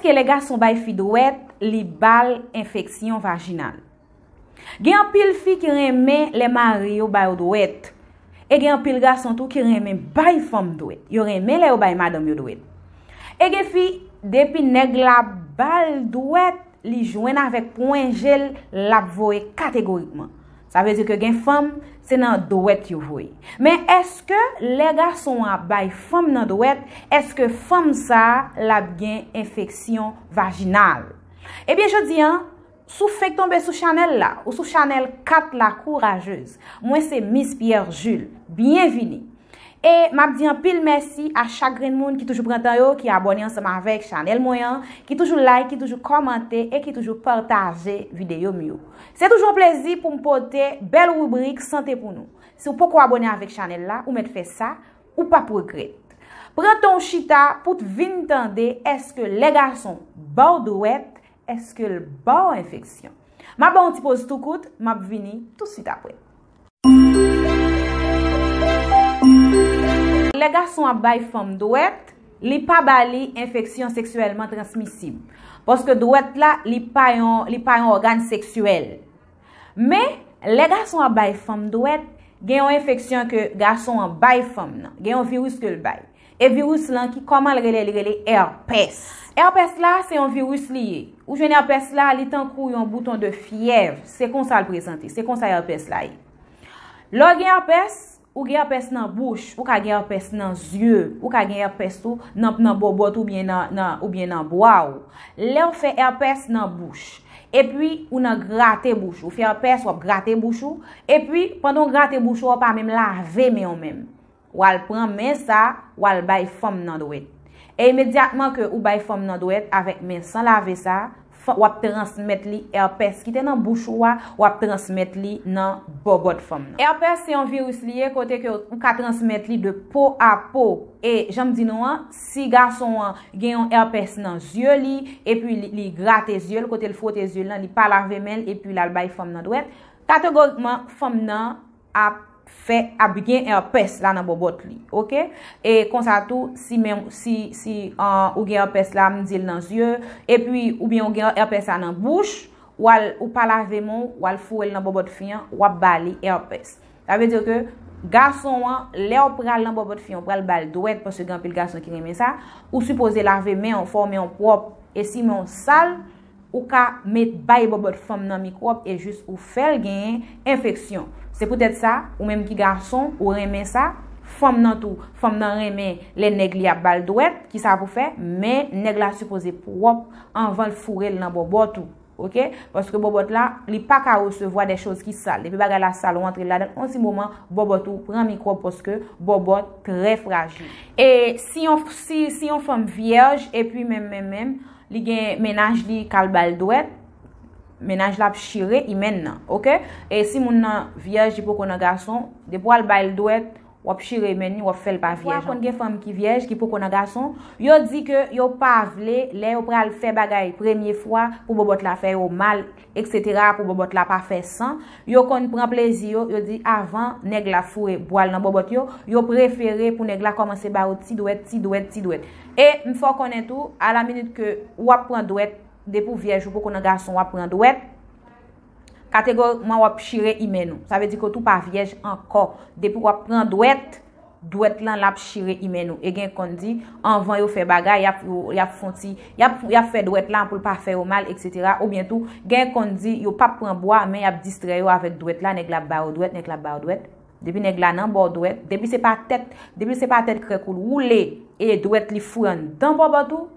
est-ce que les garçons bay fi douette li bal infection vaginale? Gen un pile fi qui remet les maris yo bay douette. Et gen un pile garçon tout qui remet bay femme douette. Yo remet les bay madame yo douette. Et gen fi depuis nèg la bal douette li joine avec point gel la voye catégoriquement. Ça veut dire que gen femme c'est dans douette yo voye. Mais est-ce que les garçons a bay femme dans douette, est-ce que femme ça la bien infection vaginale? Eh bien je dis sous fait tomber sous Chanel là ou sous Chanel 4 la courageuse. Moi c'est Miss Pierre Jules. Bienvenue. Et m'a dit un pile merci à chaque grand monde qui toujours prend temps yo, qui abonné ensemble avec Chanel Moyen, qui toujours like, qui toujours commenter et qui toujours partager vidéo mieux. C'est toujours un plaisir pour me porter belle rubrique santé pour nous. Si vous pouvez abonner avec Chanel là ou mettre fait ça ou pas pour regret. Prends ton chita pour te venir tendre est-ce que les garçons bordouette, est-ce que le bon infection. Ma bon petit pose tout court, m'a vini tout de suite après. Les garçons a bay femme douette, li pa bali infection sexuellement transmissible. Parce que douette là, li pa yon organe sexuel. Mais les garçons a bay femme douette, gen yon infection que garçon a bay femme nan, gen yon virus que le bay. Et virus là qui comment le relé herpès. Herpès là c'est un virus lié. Ou jeune herpès là, li tan kou yon bouton de fièvre, c'est comme ça le présenter, c'est comme ça herpès là. Lo gen herpès ou gen herpès dans bouche, ou ka gen herpès dans yeux, ou ka gen herpès tout dans bobot ou bien dans bois. Là on fait herpès dans bouche. Et puis ou nan gratter bouche, ou fait herpès ou gratter bouche et puis pendant gratter bouche ou pas même laver mais on même. Ou al prend mais ça ou al bay femme nan douette. Et immédiatement que ou bay femme nan douette avec main sans laver ça, ou ap transmettre li herpès qui était dans bouche ou ap transmettre li dans bobot femme. Herpès c'est un virus lié côté que ou ka transmettre li de peau à peau. Et j'aime dire non si garçon gen un herpès dans yeux li et puis li gratte yeux côté le frotte yeux là, li pas laver main et puis la bay femme nan douette. Catégoriquement femme nan a fait a bien herpès là dans bobot li, OK? Et comme ça tout si même si ou gen herpès là me dit dans yeux et puis ou bien ou gen herpès là dans bouche ou pas laver mon ou al fouel dans bobot fian ou bali herpès. Ça veut dire que garçon les ou pral dans bobot fian pral bal douette parce que grand pile garçon qui remet ça ou supposé laver main en forme en propre et si mon sale ou ka met bay bobot femme dans microbe et juste ou faire gain infection. C'est peut-être ça ou même qui garçon ou remet ça femme nan tout femme nan remet les nèg li a bal douette qui ça pour faire mais nèg la supposé propre avant le fourrer dans bobot tout. OK parce que bobot là li pas ka recevoir des choses qui sales depuis bagay la sale entre là dans un petit moment bobot tout prend microbe parce que bobot très fragile. Et si on femme vierge et puis même li gen ménage li kalbal douette ménage la chiré il mène OK et si mon vierge pour qu'on garçon de poil bal douette ou chiré mène ou fait pas vierge kon gen femme qui vierge qui pour qu'on garçon yo dit que yo pas vle les yo pral faire bagay première fois pour bobot la faire au mal etc. pour bobot la pas faire sang yo kon prend plaisir yo dit avant nèg la fouré boile dans bobot yo préféré pour nèg la commencer ba ti douette et il faut connaître tout à la minute que ou prend douette depuis vierge ou pour qu'on garçon ou prend douette catégoriquement ou chiré imenou ça veut dire que tout pas vierge encore depuis ou prend douette là la chiré imenou et gen kon dit avant yo fait bagay y a fonti y a fait douette là pour pas faire au mal etc. ou bien tout gen kon dit yo pas prend bois mais y a distrait avec douette là nèg la ba douette depuis nèg la nan bord douette depuis c'est pas tête creux cool rouler et douette li fouran dans bobotou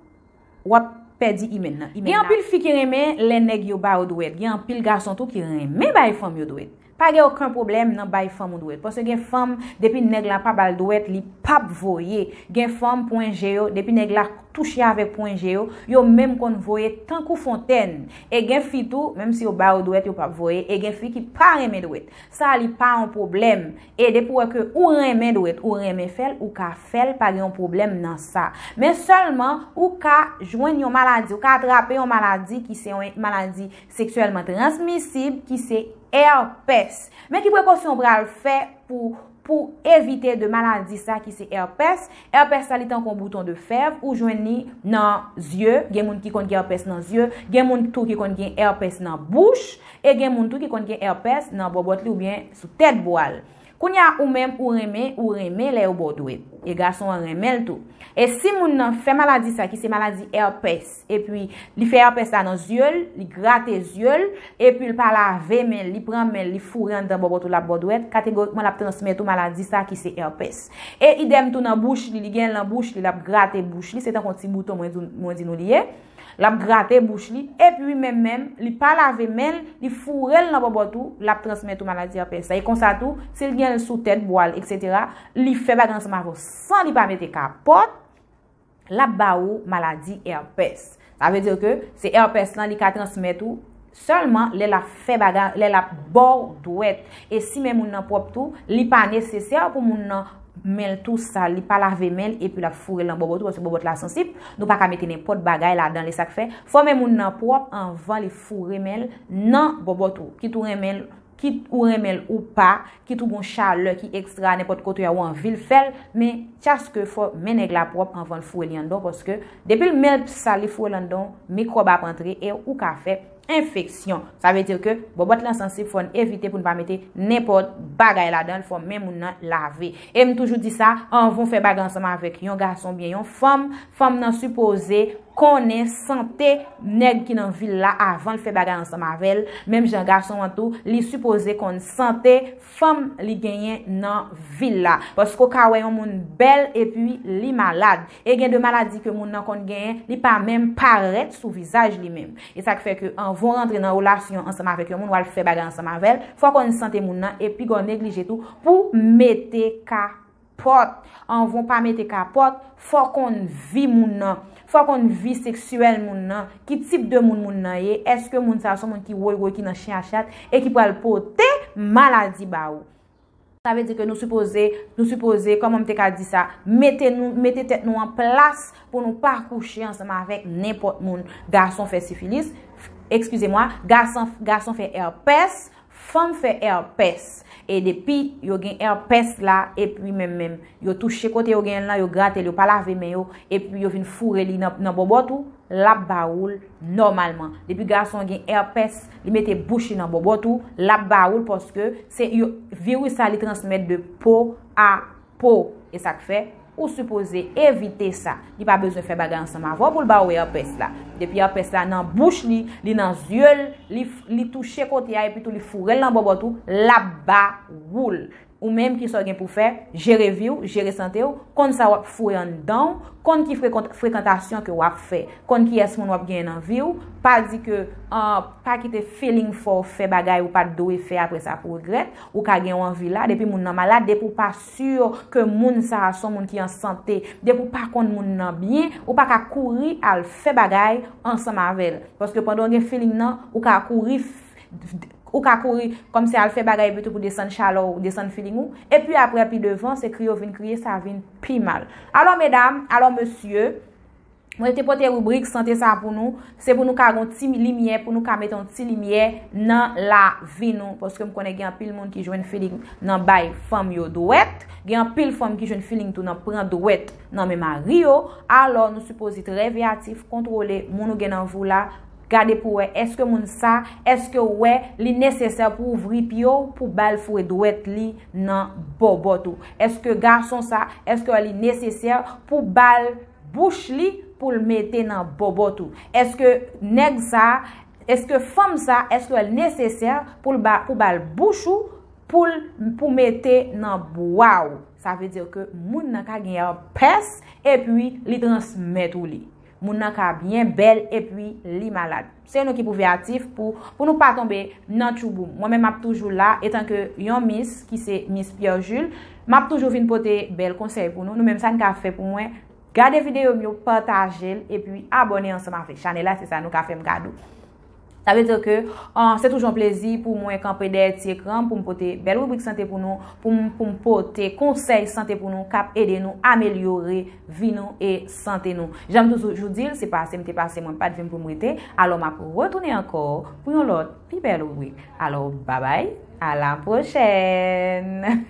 ou perdi imena. Gen en pile fi qui remet les nèg yo ba douette, gen en pile garçon tout qui remet bay femme yo douette. Pas gen aucun problème nan bay femme douette parce que gen femme depuis nèg la pas bal douette li pas voyer. Gen femme point G yo depuis nèg la toucher avec point G yo même kon voyer tant kou fontaine et gen fi tout même si yo ba douette yo pas voyer et gen fi qui pas remet douette. Ça li pas un problème et depuis que ou remet douette ou remet fel ou ka fel pas gen problème dans ça. Mais seulement ou ka joindre une maladie ou ka attraper une maladie qui c'est une maladie sexuellement transmissible qui c'est herpès. Mais qui précaution pral faire pour pour éviter de maladie ça qui c'est herpès. Herpès ça li tan kon bouton de fèvre ou joindni dans yeux, gen moun qui kon gen herpès dans yeux, gen moun tout qui kon gen herpès dans bouche et gen moun tout qui kon gen herpès dans bobot li ou bien sous tête boile. Kounya ou même ou remé les ou bodouet. Et garçon remel tout. Et si moun nan fait maladie ça qui c'est maladie herpès et puis li fait herpès là dans yeux, li gratte yeux et puis il pas laver mais li prend mais li fourrer dans bobotou la bodouet, catégoriquement la transmettre tout maladie ça qui c'est herpès. Et idem tout dans bouche li gen dans bouche li la gratte bouche li, c'est un petit bouton moi dit nous lié. La gratte bouche li et puis même li pas laver men li fourrer dans bobotou la transmettre tout maladie herpès. Et comme ça tout, s'il gen sous tête boile etc. li fait bagan ensemble sans li pas mettre capote la baou maladie herpès. Ça veut dire que c'est herpès là li ka transmettre tout seulement les la fait bagarre les la bord douette et si même moun nan propre tout li pas nécessaire pour moun nan mel tout ça li pas laver mel et puis la fourrer dans bobot parce que bobot la sensible nous pas ka mettre n'importe bagaille là dans les sacs fait faut même moun nan propre avant les fourrer mel nan bobot qui tout remel qui ou remel ou pas qui tout bon chaleur qui extra n'importe côté ou en ville fait mais chasse que faut mener la propre avant le fourrer en dedans parce que depuis le mel ça li fourrer en dedans microbe a rentrer et ou ka fait infection. Ça veut dire que bobot la sensible faut éviter pour ne pas mettre n'importe bagaille là-dedans, faut même laver. Et me toujours dit ça, on va faire bagarre ensemble avec un garçon bien, une femme nan supposé connaît santé nèg qui dans ville là avant de faire bagarre ensemble avec elle, même jean garçon en tout, li supposé qu'on santé femme li gagner dans ville là parce qu'au cas où un monde belle et puis li malade et gain de maladie que moun nan kon gagne, li pas même paraître sous visage lui même. Et ça fait que vont rentrer dans relation ensemble avec un monde ou faire bagarre ensemble avec elle, faut qu'on santé moun nan et puis qu'on néglige tout pour mettre capote. On vont pas mettre capote, faut qu'on vit moun nan. Faut qu'on vie sexuelle moun nan, qui type de moun nan yé, est-ce que moun sa son moun qui woy qui nan chien chat et qui pral porter maladie ba ou. Ça veut dire que nous supposer comment m'te ka dit ça, mettez tête nous en place pour nous pas coucher ensemble avec n'importe moun. Garçon fait syphilis, excusez-moi, garçon fait herpès, femme fait herpès. Et depuis yo gen herpès là et puis même yo touché côté yo gen là yo gratte yo pas laver mais yo et puis yo vinn fourrer li dans bobotou la baoul normalement depuis garçon gen herpès li mette bouche dans bobotou la baoul parce que c'est virus ça li transmettre de peau à peau et ça fait ou supposé éviter ça. Il pas besoin faire bagarre ensemble avant pour le ba herpès là. Depuis herpès là dans bouche li dans yeux, li toucher côté et puis tout li fourrer dans bobotou, la ba roule. Ou même qui soit gen pour faire gérer vie, gérer santé ou kon ça wap fourrer en dedans, kon qui fréquentation que wap fait, kon qui est mon wap gen dans vie ou pas dit que pas quitter feeling for faire bagaille ou pas doit faire après ça pour regret ou ka gen envie là depuis moun nan malade depuis pas sûr que moun ça son moun qui en santé depuis pas kon moun nan bien ou pas ka courir al faire bagaille ensemble avec parce que pendant gen feeling nan ou ka courir ou ka courir comme si elle fait bagaille pour descendre chaleur ou descendre feeling ou et puis après puis devant c'est crier vinn crier ça vient plus mal. Alors mesdames, alors monsieur, moi était porter rubrique santé ça pour nous, c'est pour nous ka gon petit lumière pour nous ka mettre un petit lumière dans la vie nous parce que me connais gen pile monde qui joine feeling dans bay femme yo douette, gen pile femme qui joine feeling tout dans prend douette dans mes mari yo, alors nous supposé très réactif contrôler moun nou gen dans vous là. Gardez pour est-ce que moun ça est-ce que ouais li nécessaire pour ouvrir pio pour bal fouet douette li nan bobotou est-ce que garçon ça est-ce que li nécessaire pour bal bouche li pour le mettre nan bobotou est-ce que nèg ça est-ce que femme ça est-ce que nécessaire pour bal bouchou pour mettre nan boaou ça veut dire que moun nan ka gen herpès et puis li transmettre ou li moun nan ka bien belle et puis li malade. C'est nous qui pouvons actif pour nous pas tomber dans choubou. Moi-même m'a toujours là étant que yon miss qui c'est Miss Pierre Jules, m'a toujours vinn porter bel conseil pour nous. Nous même ça n'a fait pour moi. Gardez vidéo mieux partager et puis abonner ensemble avec channel là, c'est ça nous ka fait m'gado. Ça veut dire que c'est toujours un plaisir pour moi camper derrière petit écran pour me porter belle rubrique santé pour nous, pour me porter conseil santé pour nous, cap aider nous améliorer vie nous et santé nous. J'aime toujours dire c'est passé moi pas de vin pour m'arrêter. Alors m'a pour retourner encore pour une autre plus belle rubrique. Alors bye bye. À la prochaine.